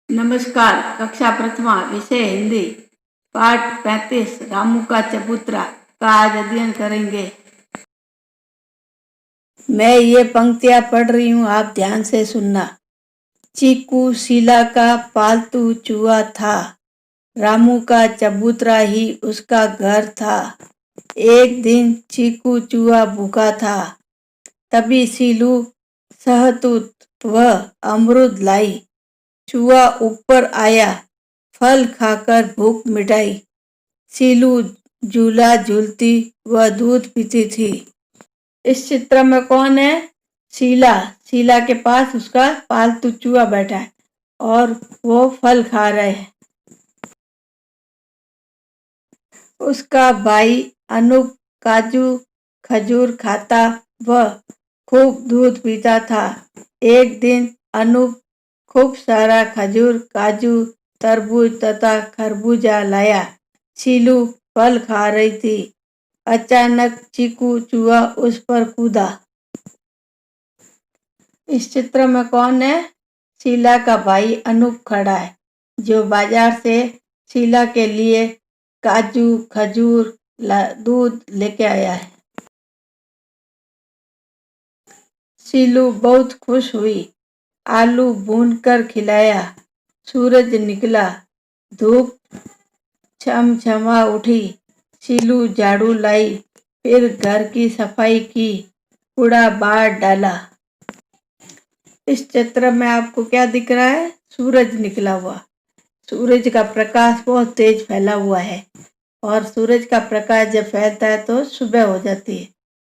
नमस्कार। कक्षा प्रथमा विषय हिंदी पाठ 35 रामू का चबूतरा का आज अध्ययन करेंगे। मैं ये पंक्तियां पढ़ रही हूँ, आप ध्यान से सुनना। चीकू शीला का पालतू चूहा था, रामू का चबूतरा ही उसका घर था। एक दिन चीकू चूहा भूखा था, तभी शीलू शहतूत व अमरूद लाई। चूहा ऊपर आया, फल खाकर भूख मिटाई। शीलू झूला झूलती व दूध पीती थी। इस चित्र में कौन है? शीला। शीला के पास उसका पालतू चूहा बैठा है और वो फल खा रहे हैं। उसका भाई अनूप काजू खजूर खाता व खूब दूध पीता था। एक दिन अनूप खूब सारा खजूर, काजू, तरबूज तथा खरबूजा लाया। शीलू फल खा रही थी। अचानक चीकू चूहा उस पर कूदा। इस चित्र में कौन है? शीला का भाई अनूप खड़ा है, जो बाजार से शीला के लिए काजू, खजूर, दूध लेके आया है। शीलू बहुत खुश हुई। आलू भूनकर खिलाया। सूरज निकला, धूप छमछमा उठी। शीलू झाड़ू लाई, फिर घर की सफाई की, कूड़ा बाहर डाला। इस चित्र में आपको क्या दिख रहा है? सूरज निकला हुआ। सूरज का प्रकाश बहुत तेज फैला हुआ है और सूरज का प्रकाश जब फैलता है तो सुबह हो जाती है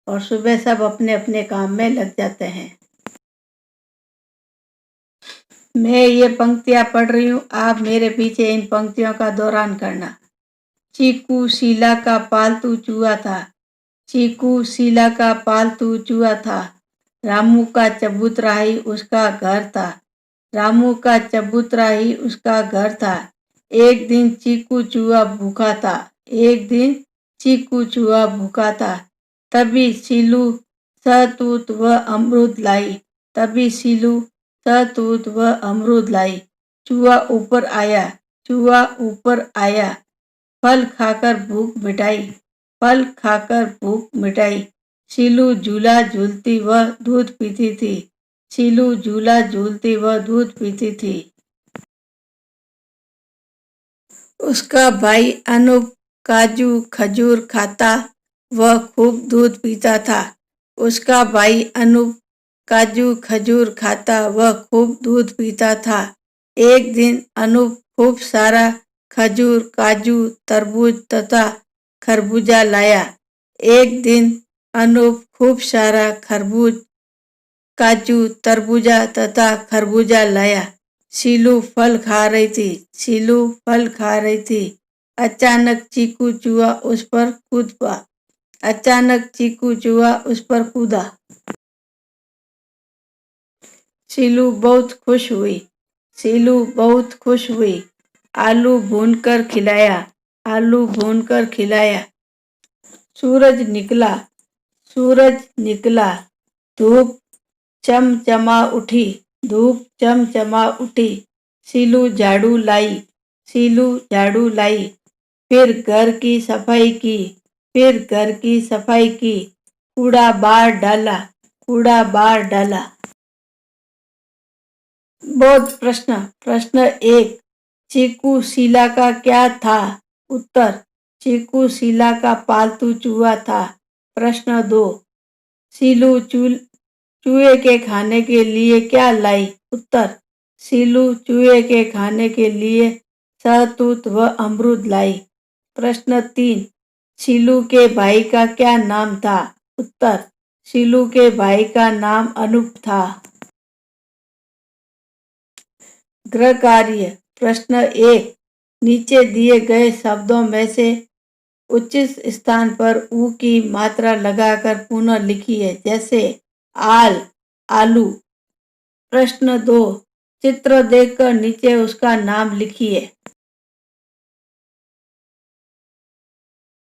और सुबह सब अपने अपने काम में लग जाते हैं। मैं ये पंक्तियां पढ़ रही हूँ, आप मेरे पीछे इन पंक्तियों का दोहरान करना। चीकू शीला का पालतू चूहा था। चीकू शीला का पालतू चूहा था। रामू का चबूतरा ही उसका घर था। रामू का चबूतरा ही उसका घर था। एक दिन चीकू चूहा भूखा था। एक दिन चीकू चूहा भूखा था। तभी शीलू शहतूत व अमरूद लाई। तभी शीलू शहतूत व अमरूद लाई। चूहा ऊपर आया। चूहा ऊपर आया। फल खाकर भूख मिटाई। फल खाकर भूख मिटाई। शीलू झूला झूलती व दूध पीती थी। शीलू झूला झूलती व दूध पीती थी। उसका भाई अनूप काजू खजूर खाता व खूब दूध पीता था। उसका भाई अनूप काजू खजूर खाता व खूब दूध पीता था। एक दिन अनूप खूब सारा खजूर, काजू, तरबूज तथा खरबूजा लाया। एक दिन अनूप खूब सारा खरबूज, काजू, तरबूजा तथा खरबूजा लाया। शीलू फल खा रही थी। शीलू फल खा रही थी। अचानक चीकू चूहा उस पर कूद पड़ा। अचानक चीकू चूहा उस पर कूदा। शीलू बहुत खुश हुई। शीलू बहुत खुश हुई। आलू भूनकर खिलाया। आलू भूनकर खिलाया। सूरज निकला। सूरज निकला। धूप चमचमा उठी। धूप चमचमा उठी। शीलू झाड़ू लाई। शीलू झाड़ू लाई। फिर घर की सफाई की। फिर घर की सफाई की। कूड़ा बाहर डाला। कूड़ा बाहर डाला। बोध प्रश्न। प्रश्न 1, चीकू शीला का क्या था? उत्तर, चीकू शीला का पालतू चूहा था। प्रश्न 2, शीलू चूहे के खाने के लिए क्या लाई? उत्तर, शीलू चूहे के खाने के लिए शहतूत व अमरूद लाई। प्रश्न 3, शीलू के भाई का क्या नाम था? उत्तर, शीलू के भाई का नाम अनूप था। गृह कार्य। प्रश्न 1, नीचे दिए गए शब्दों में से उचित स्थान पर ऊ की मात्रा लगाकर पुनः लिखिए, जैसे आल, आलू। प्रश्न 2, चित्र देखकर नीचे उसका नाम लिखिए।